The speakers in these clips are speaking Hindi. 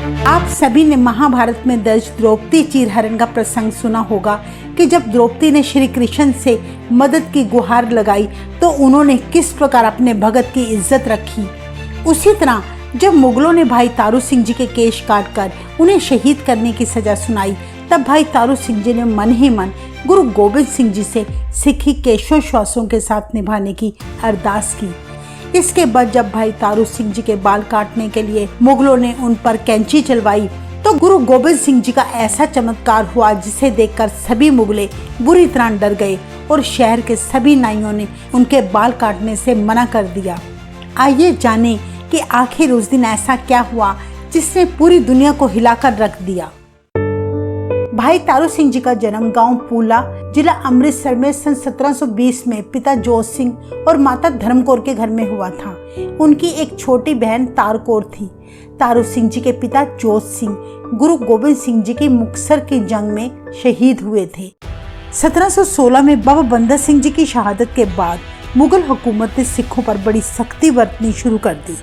आप सभी ने महाभारत में दर्ज द्रौपदी चीरहरण का प्रसंग सुना होगा कि जब द्रौपदी ने श्री कृष्ण से मदद की गुहार लगाई तो उन्होंने किस प्रकार अपने भगत की इज्जत रखी। उसी तरह जब मुगलों ने भाई तारू सिंह जी के केश काटकर उन्हें शहीद करने की सजा सुनाई, तब भाई तारू सिंह जी ने मन ही मन गुरु गोबिंद सिंह जी से सिक्खी केशोश्वासों के साथ निभाने की अरदास की। इसके बाद जब भाई तारू सिंह जी के बाल काटने के लिए मुगलों ने उन पर कैंची चलवाई तो गुरु गोबिंद सिंह जी का ऐसा चमत्कार हुआ जिसे देखकर सभी मुगले बुरी तरह डर गए और शहर के सभी नाइयों ने उनके बाल काटने से मना कर दिया। आइए जानें कि आखिर उस दिन ऐसा क्या हुआ जिसने पूरी दुनिया को हिलाकर रख दिया। भाई तारू सिंह जी का जन्म गांव पूला, जिला अमृतसर में सन 1720 में पिता जोत सिंह और माता धर्मकौर के घर में हुआ था। उनकी एक छोटी बहन तारकौर थी। तारू सिंह जी के पिता जोत सिंह गुरु गोबिंद सिंह जी की मुक्तसर की जंग में शहीद हुए थे। 1716 में बाबा बंदा सिंह जी की शहादत के बाद मुगल हुकूमत ने सिखों पर बड़ी सख्ती बरतनी शुरू कर दी।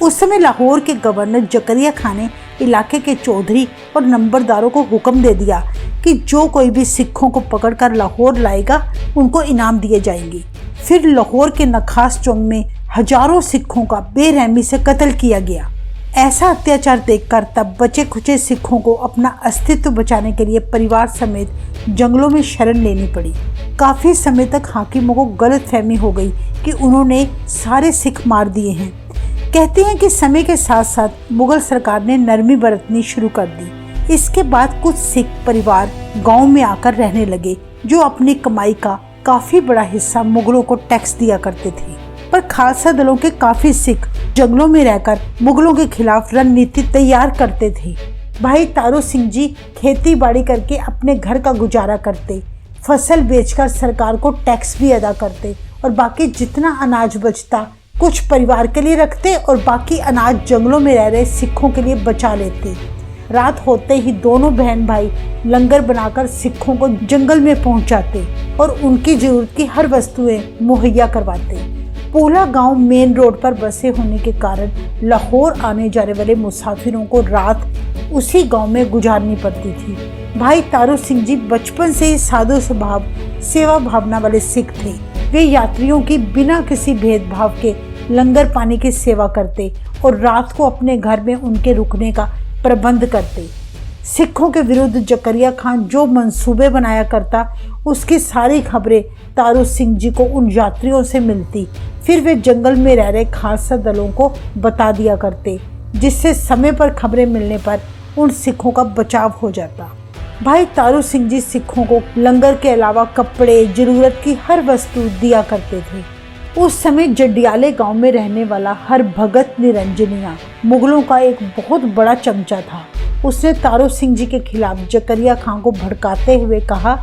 उस समय लाहौर के गवर्नर जकरिया खान ने इलाके के चौधरी और नंबरदारों को हुक्म दे दिया कि जो कोई भी सिखों को पकड़कर लाहौर लाएगा उनको इनाम दिए जाएंगे। फिर लाहौर के नखास चौक में हजारों सिखों का बेरहमी से कत्ल किया गया। ऐसा अत्याचार देखकर तब बचे खुचे सिखों को अपना अस्तित्व बचाने के लिए परिवार समेत जंगलों में शरण लेनी पड़ी। काफी समय तक हाकिमों को गलतफहमी हो गई कि उन्होंने सारे सिख मार दिए हैं। कहते हैं कि समय के साथ साथ मुगल सरकार ने नरमी बरतनी शुरू कर दी। इसके बाद कुछ सिख परिवार गांव में आकर रहने लगे जो अपनी कमाई का काफी बड़ा हिस्सा मुगलों को टैक्स दिया करते थे। पर खालसा दलों के काफी सिख जंगलों में रहकर मुगलों के खिलाफ रणनीति तैयार करते थे। भाई तारू सिंह जी खेती बाड़ी करके अपने घर का गुजारा करते, फसल बेचकर सरकार को टैक्स भी अदा करते और बाकी जितना अनाज बचता कुछ परिवार के लिए रखते और बाकी अनाज जंगलों में रह रहे सिखों के लिए बचा लेते। रात होते ही दोनों बहन भाई लंगर बनाकर सिखों को जंगल में पहुंचाते और उनकी जरूरत की हर वस्तुएं मुहैया करवाते। पूला गांव मेन रोड पर बसे होने के कारण लाहौर आने जाने वाले मुसाफिरों को रात उसी गांव में गुजारनी पड़ती थी। भाई तारू सिंह जी बचपन से ही साधु स्वभाव, सेवा भावना वाले सिख थे। वे यात्रियों की बिना किसी भेदभाव के लंगर पानी की सेवा करते और रात को अपने घर में उनके रुकने का प्रबंध करते। सिखों के विरुद्ध जकरिया खान जो मंसूबे बनाया करता उसकी सारी खबरें तारू सिंह जी को उन यात्रियों से मिलती। फिर वे जंगल में रह रहे खालसा दलों को बता दिया करते, जिससे समय पर खबरें मिलने पर उन सिखों का बचाव हो जाता। भाई तारू सिंह जी सिखों को लंगर के अलावा कपड़े, जरूरत की हर वस्तु दिया करते थे। उस समय जडियाले गांव में रहने वाला हर भगत निरंजनिया मुगलों का एक बहुत बड़ा चमचा था। उसने तारू सिंह जी के खिलाफ जकरिया खान को भड़काते हुए कहा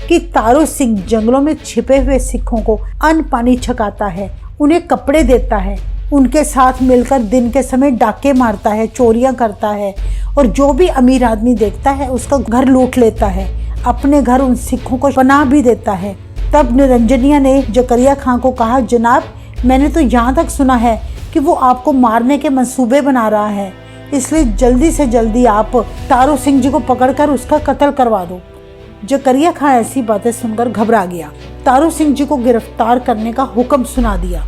कि तारू सिंह जंगलों में छिपे हुए सिखों को अन्न पानी छकाता है, उन्हें कपड़े देता है, उनके साथ मिलकर दिन के समय डाके मारता है, चोरियां करता है और जो भी अमीर आदमी देखता है उसका घर लूट लेता है, अपने घर उन सिखों को पनाह भी देता है। तब निरंजनिया ने जकरिया खान को कहा, जनाब मैंने तो यहाँ तक सुना है कि वो आपको मारने के मंसूबे बना रहा है, इसलिए जल्दी से जल्दी आप तारू सिंह जी को पकड़कर उसका कत्ल करवा दो। जकरिया खान ऐसी बातें सुनकर घबरा गया। तारू सिंह जी को गिरफ्तार करने का हुक्म सुना दिया।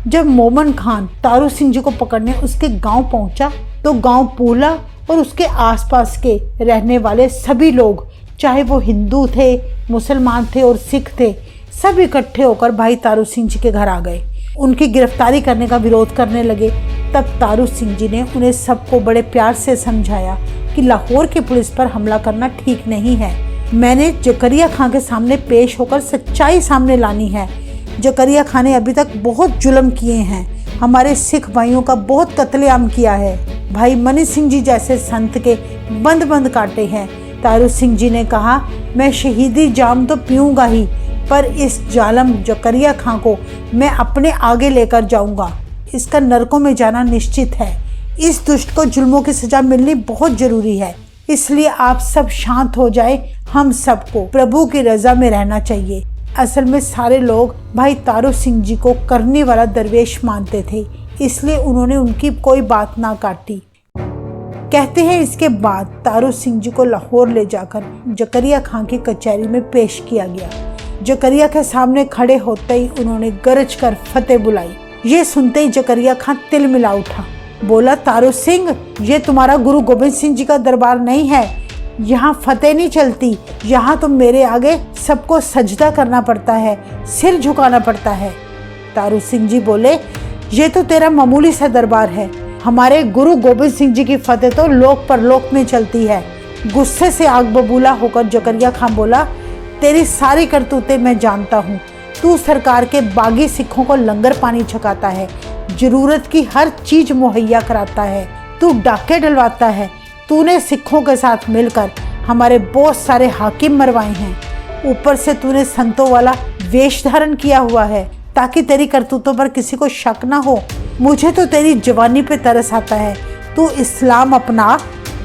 जब मोमन खान तारू सिंह जी को पकड़ने उसके गांव पहुंचा तो गांव पूला और उसके आसपास के रहने वाले सभी लोग, चाहे वो हिंदू थे, मुसलमान थे और सिख थे, सब इकट्ठे होकर भाई तारू सिंह जी के घर आ गए। उनकी गिरफ्तारी करने का विरोध करने लगे। तब तारू सिंह जी ने उन्हें सबको बड़े प्यार से समझाया कि लाहौर की पुलिस पर हमला करना ठीक नहीं है। मैंने जकरिया खान के सामने पेश होकर सच्चाई सामने लानी है। जकरिया खान ने अभी तक बहुत जुल्म किए हैं, हमारे सिख भाइयों का बहुत कत्लेआम किया है। भाई मनी सिंह जी जैसे संत के बंद बंद काटे हैं। तारू सिंह जी ने कहा, मैं शहीदी जाम तो पीऊंगा ही, पर इस जालम जकरिया खां को मैं अपने आगे लेकर जाऊंगा। इसका नरकों में जाना निश्चित है। इस दुष्ट को जुल्मों की सजा मिलनी बहुत जरूरी है, इसलिए आप सब शांत हो जाएं। हम सबको प्रभु की रजा में रहना चाहिए। असल में सारे लोग भाई तारू सिंह जी को करने वाला दरवेश मानते थे, इसलिए उन्होंने उनकी कोई बात ना काटी। कहते हैं इसके बाद तारू सिंह जी को लाहौर ले जाकर जकरिया खां की कचहरी में पेश किया गया। जकरिया के सामने खड़े होते ही उन्होंने गरज कर फतेह बुलाई। ये सुनते ही जकरिया खां तिल मिला उठा, बोला, तारू सिंह, ये तुम्हारा गुरु गोबिंद सिंह जी का दरबार नहीं है, यहाँ फतेह नहीं चलती, यहाँ तो मेरे आगे सबको सजदा करना पड़ता है, सिर झुकाना पड़ता है। तारू सिंह जी बोले, ये तो तेरा मामूली सा दरबार है, हमारे गुरु गोबिंद सिंह जी की फतेह तो लोक परलोक में चलती है। गुस्से से आग बबूला होकर जकरिया खां बोला, तेरी सारी करतूतें मैं जानता हूँ। तू सरकार के बागी सिखों को लंगर पानी छकाता है, जरूरत की हर चीज मुहैया कराता है, तू डाके डलवाता है। तूने सिखों के साथ मिलकर हमारे बहुत सारे हाकिम मरवाए हैं। ऊपर से तूने संतों वाला वेश धारण किया हुआ है ताकि तेरी करतूतों पर किसी को शक ना हो। मुझे तो तेरी जवानी पे तरस आता है। तू इस्लाम अपना,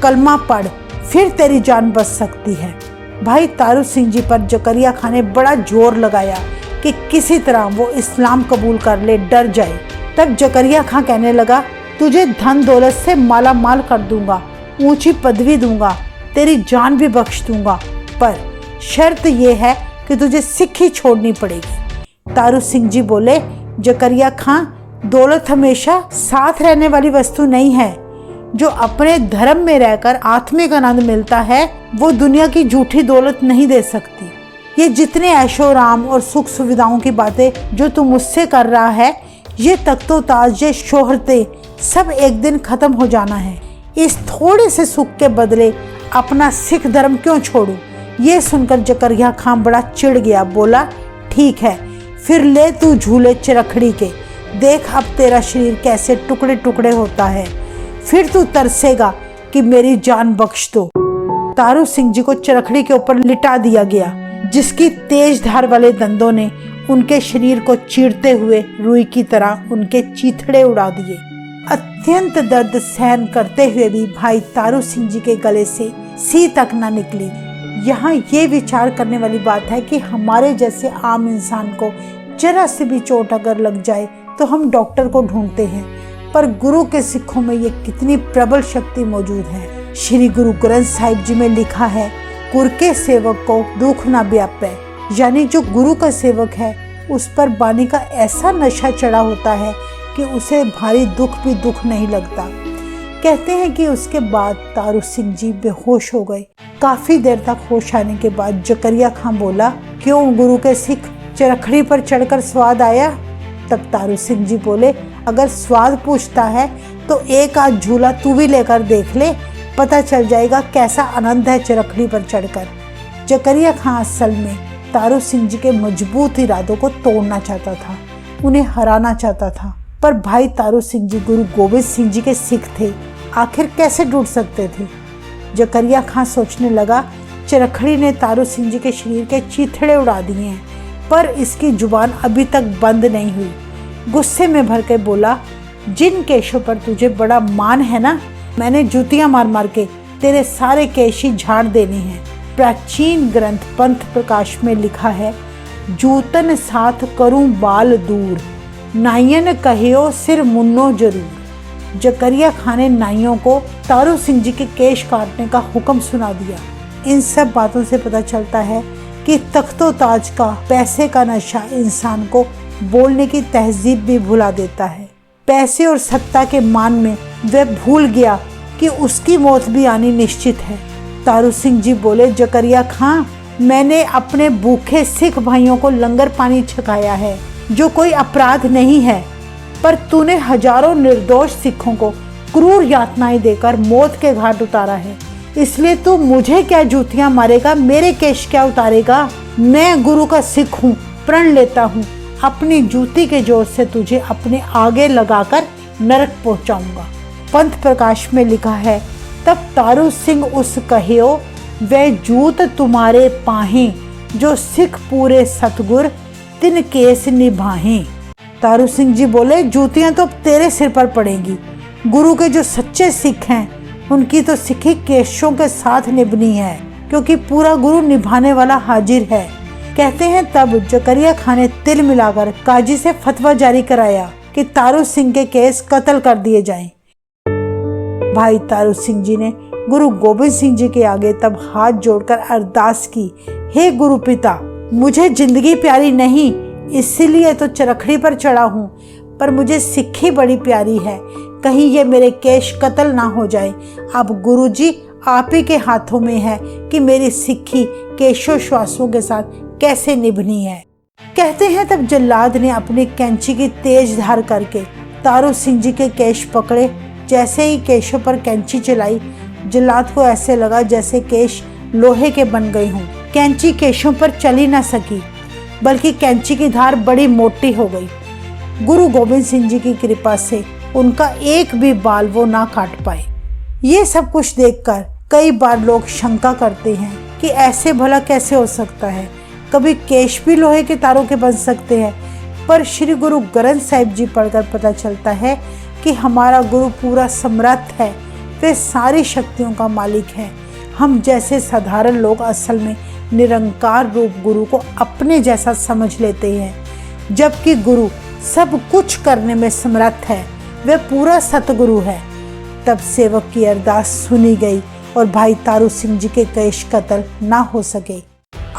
कलमा पढ़, फिर तेरी जान बच सकती है। भाई तारू सिंह जी पर जकरिया खां ने बड़ा जोर लगाया कि किसी तरह वो इस्लाम कबूल कर ले, डर जाए। तब जकरिया खां कहने लगा, तुझे धन दौलत से माला माल कर दूंगा, ऊंची पदवी दूंगा, तेरी जान भी बख्श दूंगा, पर शर्त यह है कि तुझे सिक्खी छोड़नी पड़ेगी। तारू सिंह जी बोले, जकरिया खां, दौलत हमेशा साथ रहने वाली वस्तु नहीं है। जो अपने धर्म में रहकर आत्मिक आनंद मिलता है वो दुनिया की झूठी दौलत नहीं दे सकती। ये जितने ऐशोराम और सुख सुविधाओं की बातें जो तू मुझसे कर रहा है, ये तख्तो ताज, ये शोहरतें, सब एक दिन खत्म हो जाना है। इस थोड़े से सुख के बदले अपना सिख धर्म क्यों छोड़ूं? ये सुनकर जकरिया खां बड़ा चिढ़ गया। बोला, ठीक है, फिर ले तू झूले चरखड़ी के, देख अब तेरा शरीर कैसे टुकड़े टुकड़े होता है, फिर तू तरसेगा कि मेरी जान बख्श दो। तारू सिंह जी को चरखड़ी के ऊपर लिटा दिया गया, जिसकी तेज धार वाले दंदों ने उनके शरीर को चीरते हुए रुई की तरह उनके चीथड़े उड़ा दिए। अत्यंत दर्द सहन करते हुए भी भाई तारू सिंह जी के गले से सी तक न निकली। यहाँ ये विचार करने वाली बात है कि हमारे जैसे आम इंसान को जरा से भी चोट अगर लग जाए तो हम डॉक्टर को ढूंढते हैं, पर गुरु के सिखों में ये कितनी प्रबल शक्ति मौजूद है। श्री गुरु ग्रंथ साहिब जी में लिखा है, गुरु के सेवक को दुख ना व्यापे, यानी जो गुरु का सेवक है उस पर बानी का ऐसा नशा चढ़ा होता है कि उसे भारी दुख भी दुख नहीं लगता। कहते हैं कि उसके बाद तारू सिंह जी बेहोश हो गए। काफी देर तक होश आने के बाद जकरिया खां बोला, क्यों गुरु के सिख, चरखड़ी पर चढ़कर स्वाद आया? तब तारू सिंह जी बोले, अगर स्वाद पूछता है तो एक आध झूला तू भी लेकर देख ले, पता चल जाएगा कैसा आनंद है चरखड़ी पर चढ़कर। जकरिया खां असल में तारू सिंह जी के मजबूत इरादों को तोड़ना चाहता था, उन्हें हराना चाहता था, पर भाई तारू सिंह जी गुरु गोबिंद सिंह जी के सिख थे, आखिर कैसे टूट सकते थे? जकरिया खां सोचने लगा, चरखड़ी ने तारू सिंह जी के शरीर के चीथड़े उड़ा दिए हैं, पर इसकी जुबान अभी तक बंद नहीं हुई। गुस्से में भर के बोला, जिन केशों पर तुझे बड़ा मान है ना, मैंने जूतियां मार मार के तेरे सारे केश ही झाड़ देने हैं। प्राचीन ग्रंथ पंथ प्रकाश में लिखा है, जूतन साथ करूं बाल दूर, नायन कहियो सिर मुन्नो जरूर। जकरिया खां ने नाइयों को तारू सिंह जी के केश काटने का हुक्म सुना दिया। इन सब बातों से पता चलता है कि तख्तो ताज का पैसे का नशा इंसान को बोलने की तहजीब भी भुला देता है। पैसे और सत्ता के मान में वह भूल गया कि उसकी मौत भी आनी निश्चित है। तारू सिंह जी बोले, जकरिया खां, मैंने अपने भूखे सिख भाइयों को लंगर पानी छकाया है, जो कोई अपराध नहीं है, पर तूने हजारों निर्दोष सिखों को क्रूर यातनाएं देकर मौत के घाट उतारा है। इसलिए तू मुझे क्या जूतियां मारेगा, मेरे केश क्या उतारेगा? मैं गुरु का सिख हूँ, प्रण लेता हूँ, अपनी जूती के जोर से तुझे अपने आगे लगाकर नरक पहुंचाऊंगा। पंथ प्रकाश में लिखा है, तब तारू सिंह उस कहियो, वह जूत तुम्हारे पाहें, जो सिख पूरे सतगुर तिन केस निभाहें। तारू सिंह जी बोले, जूतियां तो तेरे सिर पर पड़ेंगी। गुरु के जो सच्चे सिख हैं उनकी तो सिखी केशों के साथ निभनी है, क्योंकि पूरा गुरु निभाने वाला हाजिर है। कहते हैं तब जकरिया खां ने तिल मिलाकर काजी से फतवा जारी कराया कि तारू सिंह के केस कत्ल कर दिए जाएं। भाई तारू सिंह जी ने गुरु गोबिंद सिंह जी के आगे तब हाथ जोड़कर अरदास की, हे गुरु पिता, मुझे जिंदगी प्यारी नहीं इसीलिए तो चरखड़ी पर चढ़ा हूँ, पर मुझे सिक्खी बड़ी प्यारी है, कहीं ये मेरे केश कत्ल ना हो जाए। अब गुरु जी आप ही के हाथों में है कि मेरी सिक्खी केशोश्वासों के साथ कैसे निभनी है। कहते हैं तब जल्लाद ने अपनी कैंची की तेज धार करके तारू सिंह जी के केश पकड़े। जैसे ही केशों पर कैंची चलाई, जल्लाद को ऐसे लगा जैसे केश लोहे के बन गए हों। कैंची केशों पर चली ना सकी, बल्कि कैंची की धार बड़ी मोटी हो गई। गुरु गोबिंद सिंह जी की कृपा से उनका एक भी बाल वो ना काट पाए। ये सब कुछ देखकर कई बार लोग शंका करते हैं कि ऐसे भला कैसे हो सकता है, कभी केश भी लोहे के तारों के बन सकते हैं। पर श्री गुरु ग्रंथ साहिब जी पढ़कर पता चलता है कि हमारा गुरु पूरा समर्थ है, वे सारी शक्तियों का मालिक है। हम जैसे साधारण लोग असल में निरंकार रूप गुरु को अपने जैसा समझ लेते हैं, जबकि गुरु सब कुछ करने में समर्थ है, वे पूरा सतगुरु है। तब सेवक की अरदास सुनी गई और भाई तारू सिंह जी के केश कत्ल ना हो सके।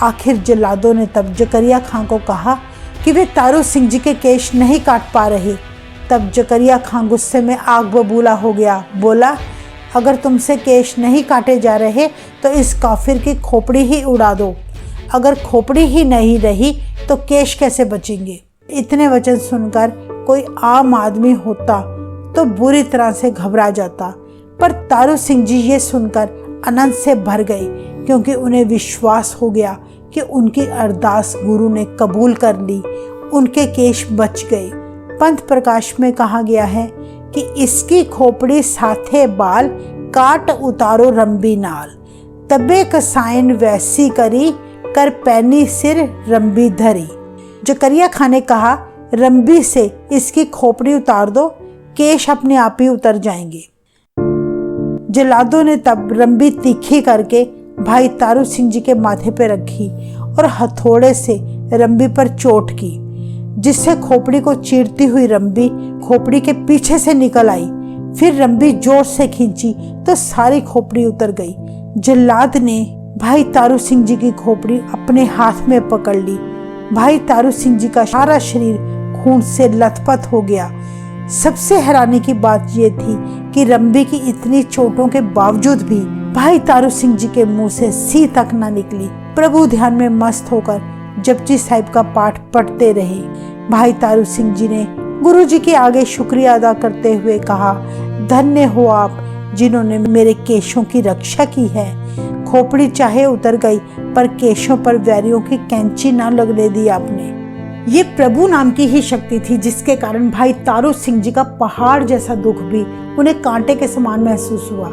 आखिर जल्लादों ने तब जकरिया खां को कहा कि वे तारू सिंह जी के केश नहीं काट पा रहे। तब जकरिया खां गुस्से में आग बबूला हो गया, बोला, अगर तुमसे केश नहीं काटे जा रहे तो इस काफिर की खोपड़ी ही उड़ा दो। अगर खोपड़ी ही नहीं रही तो केश कैसे बचेंगे। इतने वचन सुनकर कोई आम आदमी होता तो बुरी तरह से घबरा जाता, पर तारू सिंह जी ये सुनकर आनंद से भर गए, क्योंकि उन्हें विश्वास हो गया कि उनकी अरदास गुरु ने कबूल कर ली। उनके केश बच गए। पंथ प्रकाश में कहा गया है कि इसकी खोपड़ी साथे बाल काट उतारो रंबी नाल, तबे कसायन वैसी करी कर पैनी सिर रंबी धरी। जकरिया खां ने कहा, रंबी से इसकी खोपड़ी उतार दो, केश अपने आप ही उतर जाएंगे। जल्लादों ने तब रंबी तीखी करके भाई तारू सिंह जी के माथे पे रखी और हथौड़े से रंबी पर चोट की, जिससे खोपड़ी को चीरती हुई रंबी खोपड़ी के पीछे से निकल आई। फिर रंबी जोर से खींची तो सारी खोपड़ी उतर गई। जल्लाद ने भाई तारू सिंह जी की खोपड़ी अपने हाथ में पकड़ ली। भाई तारू सिंह जी का सारा शरीर खून से लथपथ हो गया। सबसे हैरानी की बात यह थी कि रंबी की इतनी चोटों के बावजूद भी भाई तारू सिंह जी के मुंह से सी तक न निकली। प्रभु ध्यान में मस्त होकर जपजी साहिब का पाठ पढ़ते रहे। भाई तारू सिंह जी ने गुरु जी के आगे शुक्रिया अदा करते हुए कहा, धन्य हो आप जिन्होंने मेरे केशों की रक्षा की है। खोपड़ी चाहे उतर गई पर केशों पर वैरियों की कैंची न लगने दी आपने। ये प्रभु नाम की ही शक्ति थी जिसके कारण भाई तारू सिंह जी का पहाड़ जैसा दुख भी उन्हें कांटे के समान महसूस हुआ।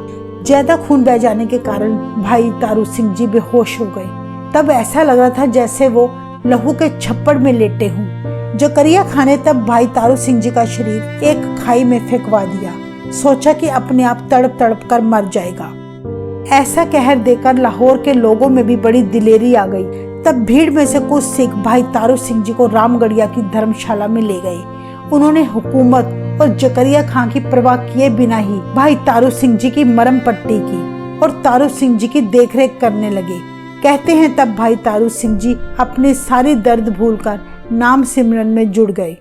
ज्यादा खून बह जाने के कारण भाई तारू सिंह जी बेहोश हो गए। तब ऐसा लग रहा था जैसे वो लहू के छप्पड़ में लेटे हों। जकरिया खां ने तब भाई तारू सिंह जी का शरीर एक खाई में फेंकवा दिया। सोचा कि अपने आप तड़प तड़प कर मर जाएगा। ऐसा कहर देकर लाहौर के लोगों में भी बड़ी दिलेरी आ गई। तब भीड़ में से कुछ सिख भाई तारू सिंह जी को रामगढ़िया की धर्मशाला में ले गए। उन्होंने हुकूमत और जकरिया खां की परवाह किए बिना ही भाई तारू सिंह जी की मरहम पट्टी की और तारू सिंह जी की देखरेख करने लगे। कहते हैं तब भाई तारू सिंह जी अपनी सारी दर्द भूलकर नाम सिमरन में जुड़ गए।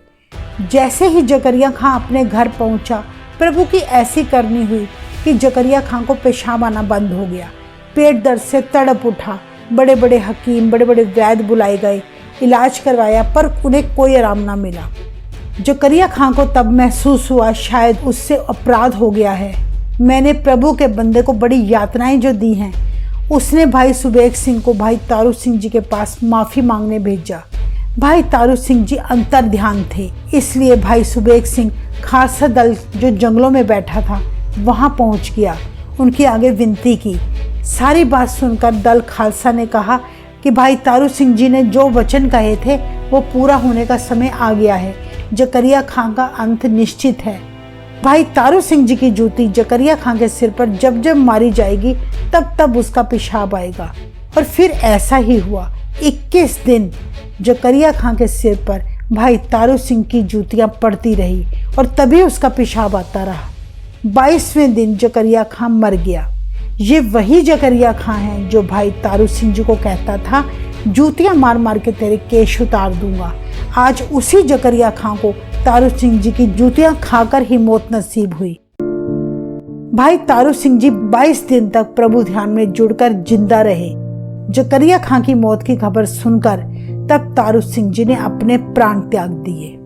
जैसे ही जकरिया खां अपने घर पहुंचा, प्रभु की ऐसी करनी हुई कि जकरिया खां को पेशाब आना बंद हो गया। पेट दर्द से तड़प उठा। बड़े बड़े हकीम, बड़े बड़े वैद्य बुलाए गए, इलाज करवाया, पर उन्हें कोई आराम ना मिला। जकरिया खां को तब महसूस हुआ शायद उससे अपराध हो गया है। मैंने प्रभु के बंदे को बड़ी यातनाएं जो दी हैं। उसने भाई सुबेग सिंह को भाई तारू सिंह जी के पास माफ़ी मांगने भेजा। भाई तारू सिंह जी अंतर ध्यान थे, इसलिए भाई सुबेग सिंह खालसा दल जो जंगलों में बैठा था वहां पहुंच गया। उनके आगे विनती की। सारी बात सुनकर दल खालसा ने कहा कि भाई तारू सिंह जी ने जो वचन कहे थे वो पूरा होने का समय आ गया है। जकरिया खां का अंत निश्चित है। भाई तारू सिंह जी की जूती जकरिया खां के सिर पर जब जब मारी जाएगी तब तब उसका पेशाब आएगा। और फिर ऐसा ही हुआ। 21 दिन जकरिया खां के सिर पर भाई तारू सिंह की जूतियां पड़ती रही और तभी उसका पेशाब आता रहा। 22वें दिन जकरिया खां मर गया। ये वही जकरिया खां है जो भाई तारू सिंह जी को कहता था, जूतियां मार मार के तेरे केश उतार दूंगा। आज उसी जकरिया खां को तारू सिंह जी की जूतियां खाकर ही मौत नसीब हुई। भाई तारू सिंह जी 22 दिन तक प्रभु ध्यान में जुड़कर जिंदा रहे। जकरिया खां की मौत की खबर सुनकर तब तारू सिंह जी ने अपने प्राण त्याग दिए।